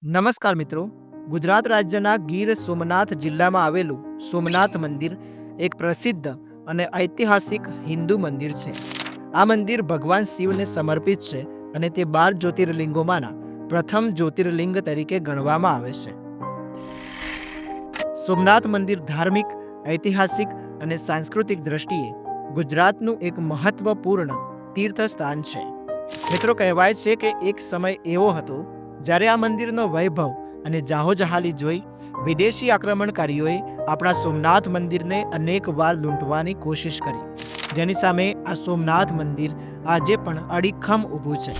નમસ્કાર મિત્રો, ગુજરાત રાજ્યના ગીર સોમનાથ જિલ્લામાં આવેલું સોમનાથ મંદિર એક પ્રસિદ્ધ અને ઐતિહાસિક હિન્દુ મંદિર છે. આ મંદિર ભગવાન શિવને સમર્પિત છે અને તે 12 જ્યોતિર્લિંગોમાંના પ્રથમ જ્યોતિર્લિંગ તરીકે ગણવામાં આવે છે. સોમનાથ મંદિર ધાર્મિક, ઐતિહાસિક અને સાંસ્કૃતિક દ્રષ્ટિએ ગુજરાતનું એક મહત્વપૂર્ણ તીર્થસ્થાન છે. મિત્રો, કહેવાય છે કે એક સમય એવો હતો જ્યારે આ મંદિરનો વૈભવ અને જાહોજહાલી જોઈ વિદેશી આક્રમણકારીઓએ આપણા સોમનાથ મંદિરને અનેક વાર લૂંટવાની કોશિશ કરી, જેની સામે આ સોમનાથ મંદિર આજે પણ અડીખમ ઊભું છે.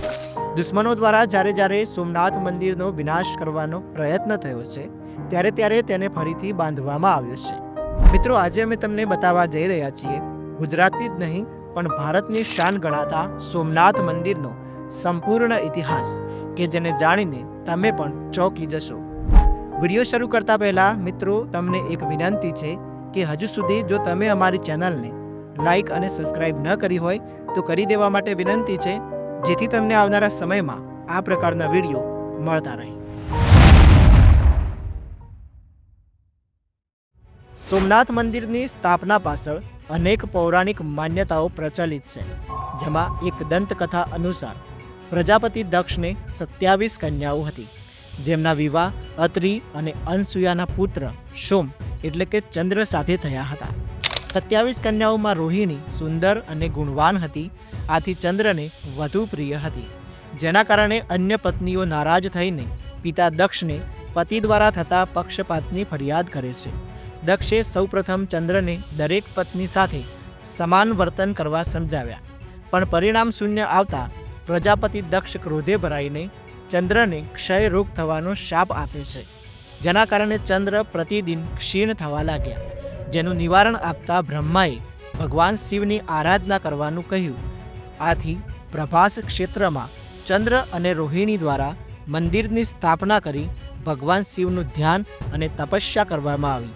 દુશ્મનો દ્વારા જ્યારે સોમનાથ મંદિરનો વિનાશ કરવાનો પ્રયત્ન થયો છે, ત્યારે તેને ફરીથી બાંધવામાં આવ્યું છે. મિત્રો, આજે અમે તમને બતાવવા જઈ રહ્યા છીએ ગુજરાતની જ નહીં પણ ભારતની શાન ગણાતા સોમનાથ મંદિરનો સંપૂર્ણ ઇતિહાસ, કે જેને જાણીને તમે પણ ચોંકી જશો. વિડીયો શરૂ કરતા પહેલા મિત્રો, તમને એક વિનંતી છે કે હજુ સુધી જો તમે અમારી ચેનલને લાઈક અને સબસ્ક્રાઇબ ન કરી હોય તો કરી દેવા માટે વિનંતી છે, જેથી તમને આવનારા સમયમાં આ પ્રકારના વિડીયો મળતા રહે. સોમનાથ મંદિરની સ્થાપના પાછળ અનેક પૌરાણિક માન્યતાઓ પ્રચલિત છે, જેમાં એક દંતકથા અનુસાર પ્રજાપતિ દક્ષને 27 કન્યાઓ હતી, જેમના વિવાહ અત્રિ અને અનસૂયાના પુત્ર સોમ એટલે કે ચંદ્ર સાથે થયા હતા. 27 કન્યાઓમાં રોહિણી સુંદર અને ગુણવાન હતી, આથી ચંદ્રને વધુ પ્રિય હતી, જેના કારણે અન્ય પત્નીઓ નારાજ થઈને પિતા દક્ષને પતિ દ્વારા થતા પક્ષપાતની ફરિયાદ કરે છે. દક્ષે સૌપ્રથમ ચંદ્રને દરેક પત્ની સાથે સમાન વર્તન કરવા સમજાવ્યા, પણ પરિણામ શૂન્ય આવતા પ્રજાપતિ દક્ષ ક્રોધે ભરાઈને ચંદ્રને ક્ષય રોગ થવાનો શાપ આપ્યો છે, જેના કારણે ચંદ્ર પ્રતિદિન ક્ષીણ થવા લાગ્યા. જેનું નિવારણ આપતા બ્રહ્માએ ભગવાન શિવની આરાધના કરવાનું કહ્યું. આથી પ્રભાસ ક્ષેત્રમાં ચંદ્ર અને રોહિણી દ્વારા મંદિરની સ્થાપના કરી ભગવાન શિવનું ધ્યાન અને તપસ્યા કરવામાં આવી.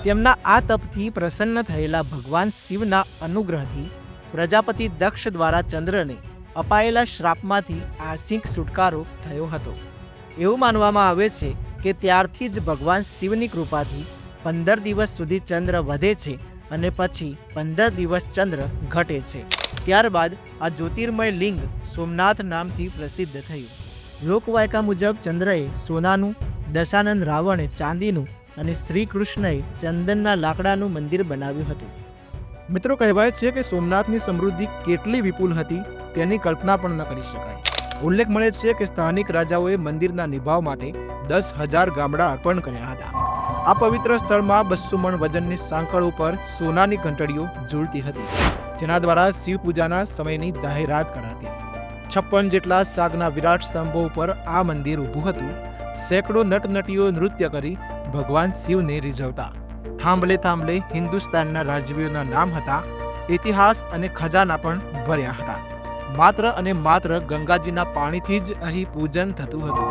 તેમના આ તપથી પ્રસન્ન થયેલા ભગવાન શિવના અનુગ્રહથી પ્રજાપતિ દક્ષ દ્વારા ચંદ્રને અપાયેલા શ્રાપમાંથી આંશિક છુટકારો થયો હતો. એવું માનવામાં આવે છે કે ત્યારથી જ ભગવાન શિવની કૃપાથી 15 દિવસ સુધી ચંદ્ર વધે છે અને પછી 15 દિવસ ચંદ્ર ઘટે છે. ત્યારબાદ આ જ્યોતિર્મય લિંગ સોમનાથ નામથી પ્રસિદ્ધ થયું. લોકવાયકા મુજબ ચંદ્રએ સોનાનું, દશાનંદ રાવણે ચાંદીનું અને શ્રી કૃષ્ણએ ચંદનના લાકડાનું મંદિર બનાવ્યું હતું. મિત્રો, કહેવાય છે કે સોમનાથની સમૃદ્ધિ કેટલી વિપુલ હતી તેની કલ્પના પણ ન કરી શકાય. ઉલ્લેખ મળે છે કે સ્થાનિક રાજાઓએ મંદિરના નિભાવ માટે 10,000 ગામડા અર્પણ કર્યા હતા. આ પવિત્ર સ્થળમાં 200 મણ વજનની સાંકળો પર સોનાની ઘંટડીઓ ઝૂલતી હતી, જેના દ્વારા શિવ પૂજાના સમયની જાહેરાત કરાતી. 56 જેટલા સાગના વિરાટ સ્તંભો ઉપર આ મંદિર ઊભું હતું. સેંકડો નટનટીઓ નૃત્ય કરી ભગવાન શિવને રીઝવતા. થાંભલે હિન્દુસ્તાનના રાજવીઓના નામ હતા. ઇતિહાસ અને ખજાના પણ ભર્યા હતા. માત્ર અને માત્ર ગંગાજીના પાણીથી જ અહીં પૂજન થતું હતું.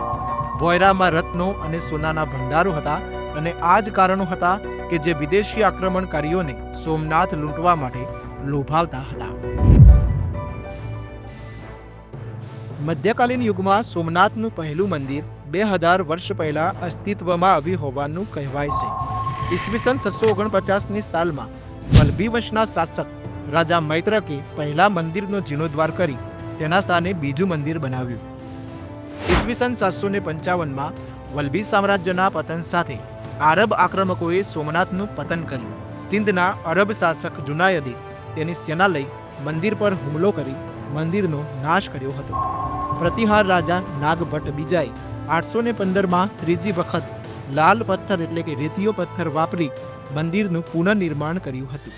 ભોયરામાં રત્નો અને સોનાના ભંડારો હતા, અને આ જ કારણો હતા કે જે વિદેશી આક્રમણકારીઓને સોમનાથ લૂંટવા માટે લોભાવતા હતા. મધ્યકાલીન યુગમાં સોમનાથનું પહેલું મંદિર 2000 વર્ષ પહેલા અસ્તિત્વમાં આવ્યું હોવાનું કહેવાય છે. ઈસવીસન 649ની સાલમાં વલ્લભી વંશના શાસક રાજા મૈત્રકે પહેલા મંદિરનો જીર્ણોદ્ધાર કરી તેના સ્થાને બીજું મંદિર બનાવ્યું. ઈસવીસન 755માં વલ્લભી સામ્રાજ્યના પતન સાથે આરબ આક્રમકોએ સોમનાથનું પતન કર્યું. સિંધના અરબ શાસક જુનાયદે તેની સેના લઈ મંદિર પર હુમલો કરી મંદિરનો નાશ કર્યો હતો. પ્રતિહાર રાજા નાગભટ્ટ બીજાએ 815માં ત્રીજી વખત લાલ પથ્થર એટલે કે રેતીયો પથ્થર વાપરી મંદિરનું પુનર્નિર્માણ કર્યું હતું.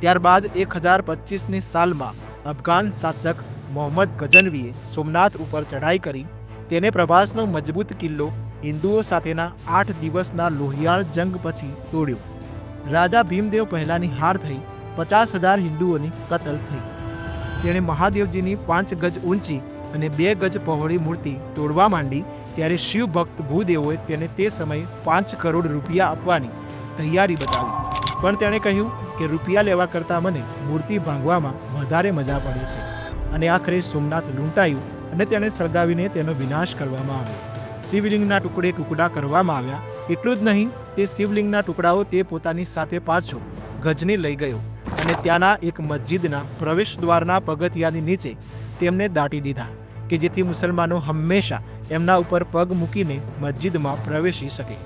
ત્યારબાદ 1025ની સાલમાં અફઘાન શાસક મોહમ્મદ ગઝનવીએ સોમનાથ ઉપર ચઢાઈ કરી તેને પ્રભાસનો મજબૂત કિલ્લો હિન્દુઓ સાથેના 8 દિવસના લોહિયાળ જંગ પછી તોડ્યો. રાજા ભીમદેવ પહેલાની હાર થઈ 50,000 હિન્દુઓની કતલ થઈ. તેણે મહાદેવજીની 5 ગજ ઊંચી અને 2 ગજ પહોળી મૂર્તિ તોડવા માંડી, ત્યારે શિવ ભક્ત ભૂદેવોએ તેને તે સમયે 5 કરોડ રૂપિયા આપવાની તૈયારી બતાવી. પણ તેણે કહ્યું કે રૂપિયા લેવા કરતાં મને મૂર્તિ ભાંગવામાં વધારે મજા પડે છે, અને આખરે સોમનાથ લૂંટાયું અને તેને સળગાવીને તેનો વિનાશ કરવામાં આવ્યો. શિવલિંગના ટુકડા કરવામાં આવ્યા. એટલું જ નહીં, તે શિવલિંગના ટુકડાઓ તે પોતાની સાથે પાછો ગજની લઈ ગયો અને ત્યાંના એક મસ્જિદના પ્રવેશ દ્વારના પગથિયાની નીચે તેમને દાટી દીધા કે જેથી મુસલમાનો હંમેશા એમના ઉપર પગ મૂકીને મસ્જિદમાં પ્રવેશી શકે.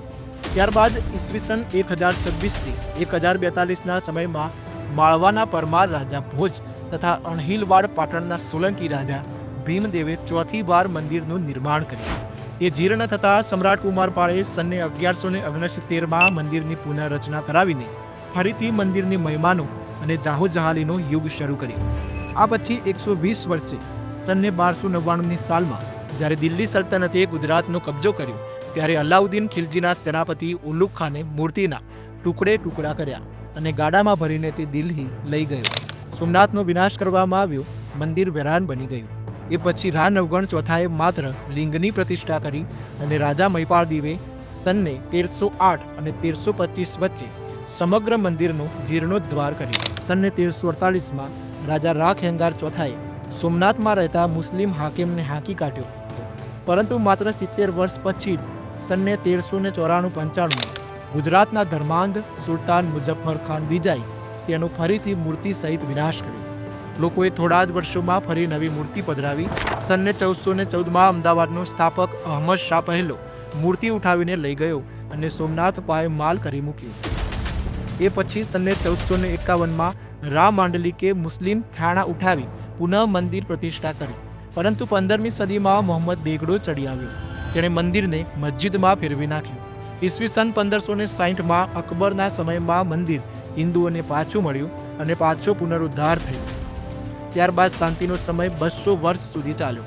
ત્યારબાદ ઈસવીસન 1026થી 1042ના સમયમાં માળવાના પરમાર રાજા ભોજ તથા અણહિલવાડ પાટણના સોલંકી રાજા ભીમદેવે ચોથી વાર મંદિરનું નિર્માણ કર્યું. એ જીર્ણ થતાં સમ્રાટ કુમારપાળે સને 1169માં મંદિરની પુનઃરચના કરાવીને ફરીથી મંદિરની મહિમાનો અને જાહોજલાલીનો યુગ શરૂ કર્યો. આ પછી 120 વર્ષે સને 1299ની સાલમાં જ્યારે દિલ્હી સલ્તનતે ગુજરાતનો કબજો કર્યો ત્યારે અલાઉદ્દીન ખિલજીના સેનાપતિ ઉલુગ ખાને મૂર્તિના ટુકડા કર્યા અને ગાડામાં ભરીને તે દિલ્હી લઈ ગયો. સોમનાથનો વિનાશ કરવામાં આવ્યો, મંદિર વેરાન બની ગયું. એ પછી રા નવગણ ચોથાએ માત્ર લિંગની પ્રતિષ્ઠા કરી અને રાજા મહિપાળદેવે સને 1308 અને 1325 વચ્ચે સમગ્ર મંદિરનો જીર્ણોદ્ધાર કર્યો. સને 1348માં રાજા રાખેંગાર ચોથાએ સોમનાથમાં રહેતા મુસ્લિમ હાકિમને હાંકી કાઢ્યો, પરંતુ માત્ર 70 વર્ષ પછી જ સને 1394-95માં ગુજરાતના ધર્માંધ સુલતાન મુઝફ્ફર ખાન બીજાએ તેનો ફરીથી મૂર્તિ સહિત વિનાશ કર્યો. લોકોએ થોડા જ વર્ષોમાં ફરી નવી મૂર્તિ પધરાવી. સને 1414માં અમદાવાદનો સ્થાપક અહમદ શાહ પહેલો મૂર્તિ ઉઠાવીને લઈ ગયો અને સોમનાથ પાયે માલ કરી મૂક્યું. એ પછી સને 1451માં રા માંડલિકે મુસ્લિમ થાણા ઉઠાવી પુનઃ મંદિર પ્રતિષ્ઠા કરી, પરંતુ 15મી સદીમાં મોહમ્મદ બેગડો ચડી આવ્યો. તેણે મંદિરને મસ્જિદમાં ફેરવી નાખ્યું. ઈસવીસન 1560માં અકબરના સમયમાં મંદિર હિન્દુઓને પાછું મળ્યું અને પાછો પુનરુદ્ધાર થયો. ત્યારબાદ શાંતિનો સમય 200 વર્ષ સુધી ચાલ્યો.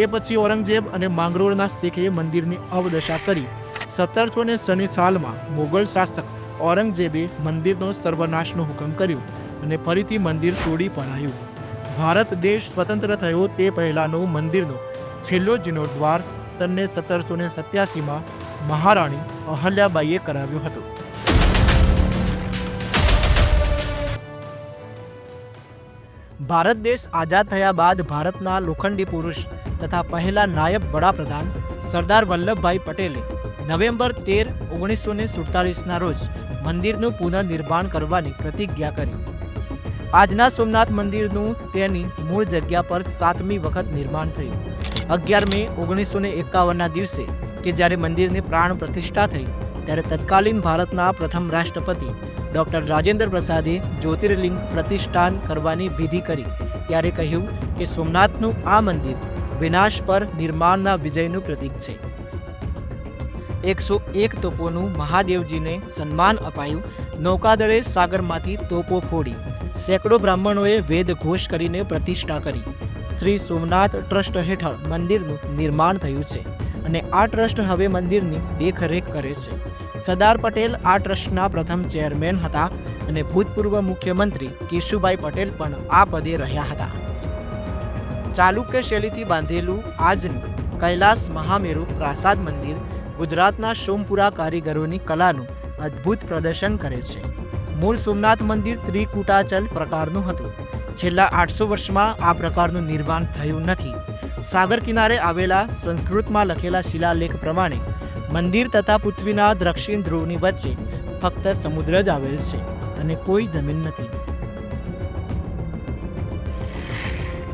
એ પછી ઔરંગઝેબ અને માંગરોળના શેખે મંદિરની અવદશા કરી. 1796માં મોગલ શાસક ઔરંગઝેબે મંદિરનો સર્વનાશનો હુકમ કર્યો અને ફરીથી મંદિર તોડી પડાયું. ભારત દેશ સ્વતંત્ર થયો તે પહેલાંનો મંદિરનો છેલ્લો જીર્ણોદ્ધાર સને 1787માં મહારાણી અહલ્યાબાઈએ કરાવ્યો હતો. ભારત દેશ આઝાદ થયા બાદ ભારતના લોખંડી પુરુષ તથા પહેલા નાયબ વડાપ્રધાન સરદાર વલ્લભભાઈ પટેલે નવેમ્બર 13, 1947ના રોજ મંદિરનું પુનઃનિર્માણ કરવાની પ્રતિજ્ઞા કરી. આજના સોમનાથ મંદિરનું તેની મૂળ જગ્યા પર 7મી વખત નિર્માણ થયું. 11 મે 1951ના દિવસે કે જ્યારે મંદિરની પ્રાણ પ્રતિષ્ઠા થઈ ત્યારે તત્કાલીન ભારતના પ્રથમ રાષ્ટ્રપતિ ડૉક્ટર રાજેન્દ્ર પ્રસાદે જ્યોતિર્લિંગ પ્રતિષ્ઠાન કરવાની વિધિ કરી ત્યારે કહ્યું કે સોમનાથનું આ મંદિર વિનાશ પર નિર્માણના વિજયનું પ્રતીક છે. 101 તોપોનું મહાદેવજીને સન્માન અપાયું. નૌકાદળે સાગરમાંથી તોપો ફોડી. સેંકડો બ્રાહ્મણોએ વેદ ઘોષ કરીને પ્રતિષ્ઠા કરી. શ્રી સોમનાથ ટ્રસ્ટ હેઠળ મંદિરનું નિર્માણ થયું છે અને આ ટ્રસ્ટ હવે મંદિરની દેખરેખ કરે છે. સરદાર પટેલ આ ટ્રસ્ટના પ્રથમ ચેરમેન હતા અને ભૂતપૂર્વ મુખ્યમંત્રી કેશુભાઈ પટેલ પણ આ પદે રહ્યા હતા. ચાલુક્ય શૈલીથી બાંધેલું આજનું કૈલાસ મહામેરુ પ્રાસાદ મંદિર ગુજરાતના સોમપુરા કારીગરોની કલાનું અદ્ભુત પ્રદર્શન કરે છે. મૂળ સોમનાથ મંદિર ત્રિકુટાચલ પ્રકારનું હતું. છેલ્લા 800 વર્ષમાં આ પ્રકારનું નિર્માણ થયું નથી. સાગર કિનારે આવેલા સંસ્કૃતમાં લખેલા શિલાલેખ પ્રમાણે મંદિર તથા પૃથ્વીના દક્ષિણ ધ્રુવની વચ્ચે ફક્ત સમુદ્ર જ આવેલ છે અને કોઈ જમીન નથી.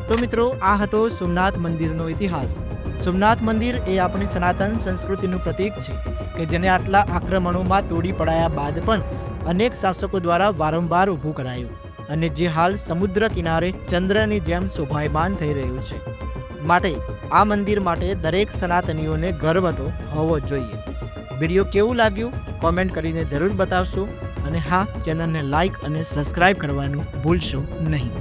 તો મિત્રો, આ હતો સોમનાથ મંદિરનો ઇતિહાસ. સોમનાથ મંદિર એ આપણી સનાતન સંસ્કૃતિનું પ્રતીક છે કે જેને આટલા આક્રમણોમાં તોડી પડાયા બાદ પણ અનેક શાસકો દ્વારા વારંવાર ઊભું કરાયું અને જે હાલ સમુદ્ર કિનારે ચંદ્રની જેમ શોભાયમાન થઈ રહ્યું છે. માટે આ મંદિર માટે દરેક સનાતનીઓને ગર્વ તો હોવો જ જોઈએ. વિડીયો કેવું લાગ્યું કોમેન્ટ કરીને જરૂર બતાવશો અને હા, ચેનલને લાઈક અને સબસ્ક્રાઈબ કરવાનું ભૂલશો નહીં.